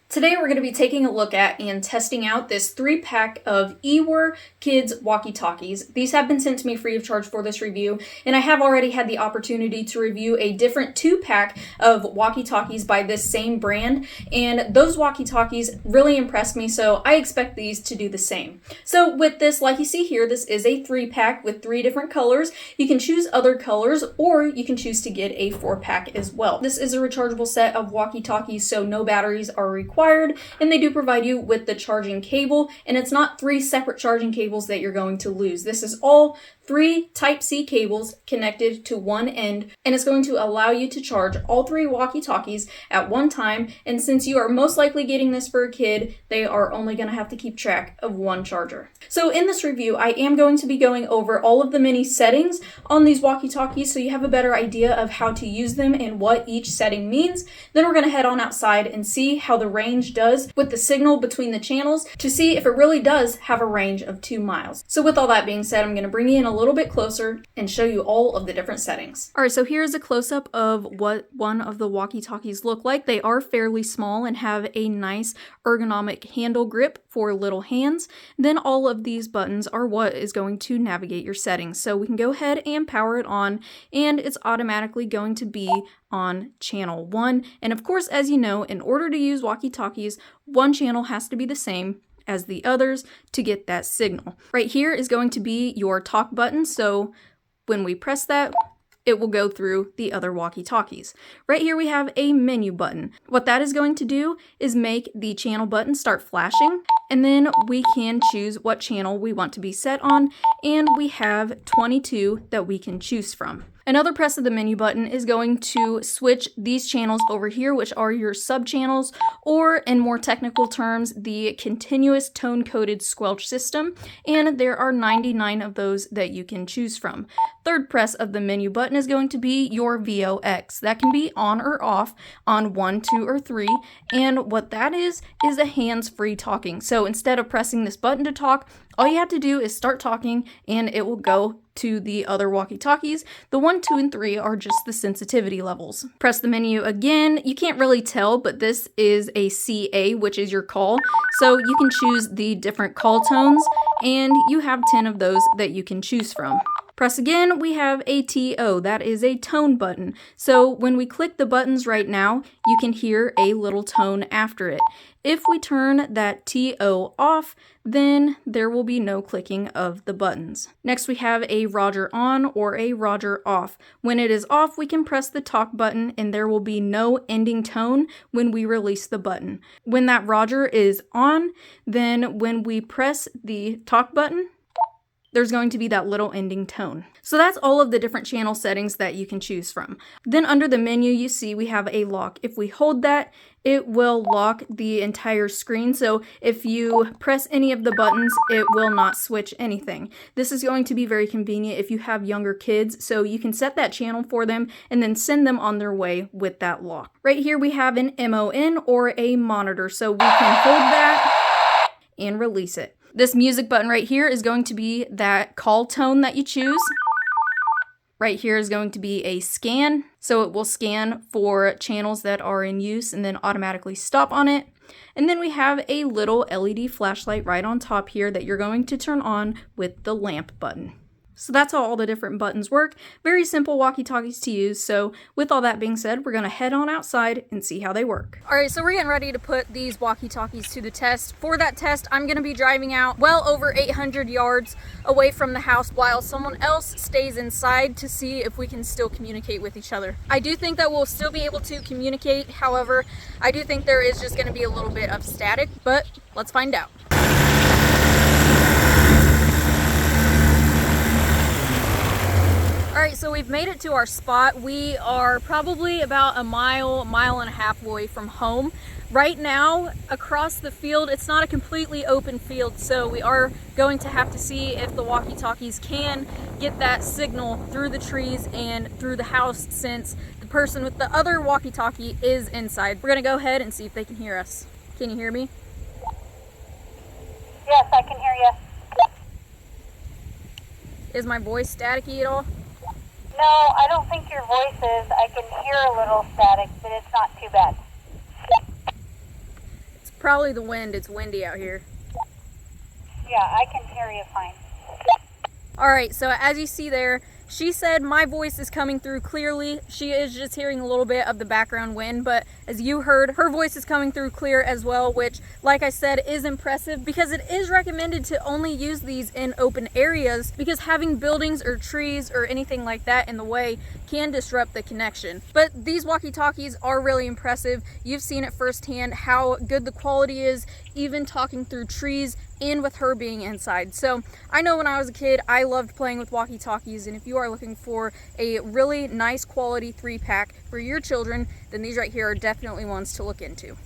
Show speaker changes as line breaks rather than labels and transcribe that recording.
Today we're going to be taking a look at and testing out this 3-pack of E-Wor Kids Walkie Talkies. These have been sent to me free of charge for this review, and I have already had the opportunity to review a different 2-pack of walkie talkies by this same brand, and those walkie talkies really impressed me, so I expect these to do the same. So with this, like you see here, this is a 3-pack with 3 different colors. You can choose other colors, or you can choose to get a 4-pack as well. This is a rechargeable set of walkie talkies, so no batteries are required. And they do provide you with the charging cable, and it's not 3 separate charging cables that you're going to lose. This is all 3 Type-C cables connected to one end, and it's going to allow you to charge all 3 walkie-talkies at one time, and since you are most likely getting this for a kid, they are only going to have to keep track of one charger. So in this review, I am going to be going over all of the many settings on these walkie-talkies so you have a better idea of how to use them and what each setting means. Then we're going to head on outside and see how the range does with the signal between the channels to see if it really does have a range of 2 miles. So with all that being said, I'm going to bring you in a little bit closer and show you all of the different settings. Alright, so here's a close-up of what one of the walkie-talkies look like. They are fairly small and have a nice ergonomic handle grip for little hands. Then all of these buttons are what is going to navigate your settings. So we can go ahead and power it on, and it's automatically going to be on channel 1. And of course, as you know, in order to use walkie-talkies, one channel has to be the same as the others to get that signal. Right here is going to be your talk button, so when we press that, it will go through the other walkie-talkies. Right here we have a menu button. What that is going to do is make the channel button start flashing, and then we can choose what channel we want to be set on, and we have 22 that we can choose from. Another press of the menu button is going to switch these channels over here, which are your sub-channels, or in more technical terms, the continuous tone-coded squelch system, and there are 99 of those that you can choose from. Third press of the menu button is going to be your VOX. That can be on or off on 1, 2, or 3, and what that is a hands-free talking. So instead of pressing this button to talk, all you have to do is start talking and it will go to the other walkie-talkies. The 1, 2, and 3 are just the sensitivity levels. Press the menu again. You can't really tell, but this is a CA, which is your call. So you can choose the different call tones, and you have 10 of those that you can choose from. Press again, we have a TO, that is a tone button. So when we click the buttons right now, you can hear a little tone after it. If we turn that TO off, then there will be no clicking of the buttons. Next we have a Roger on or a Roger off. When it is off, we can press the talk button and there will be no ending tone when we release the button. When that Roger is on, then when we press the talk button, there's going to be that little ending tone. So that's all of the different channel settings that you can choose from. Then under the menu, you see we have a lock. If we hold that, it will lock the entire screen. So if you press any of the buttons, it will not switch anything. This is going to be very convenient if you have younger kids, so you can set that channel for them and then send them on their way with that lock. Right here we have an MON or a monitor, so we can hold that and release it. This music button right here is going to be that call tone that you choose. Right here is going to be a scan, so it will scan for channels that are in use and then automatically stop on it. And then we have a little LED flashlight right on top here that you're going to turn on with the lamp button. So that's how all the different buttons work. Very simple walkie-talkies to use. So with all that being said, we're gonna head on outside and see how they work. All right, so we're getting ready to put these walkie-talkies to the test. For that test, I'm gonna be driving out well over 800 yards away from the house while someone else stays inside to see if we can still communicate with each other. I do think that we'll still be able to communicate. However, I do think there is just gonna be a little bit of static, but let's find out. Alright, so we've made it to our spot. We are probably about a mile and a half away from home. Right now, across the field, it's not a completely open field, so we are going to have to see if the walkie-talkies can get that signal through the trees and through the house, since the person with the other walkie-talkie is inside. We're going to go ahead and see if they can hear us. Can you hear me?
Yes, I can hear you.
Is my voice staticky at all?
No, I don't think your voice is. I can hear a little static, but it's not too bad.
Probably the wind. It's windy out here.
Yeah, I can hear you fine.
Alright, so as you see there, she said my voice is coming through clearly. She is just hearing a little bit of the background wind, but as you heard, her voice is coming through clear as well, which, like I said, is impressive because it is recommended to only use these in open areas because having buildings or trees or anything like that in the way can disrupt the connection. But these walkie-talkies are really impressive. You've seen it firsthand how good the quality is, even talking through trees and with her being inside. So I know when I was a kid, I loved playing with walkie-talkies, and if you are looking for a really nice quality 3-pack for your children, then these right here are definitely ones to look into.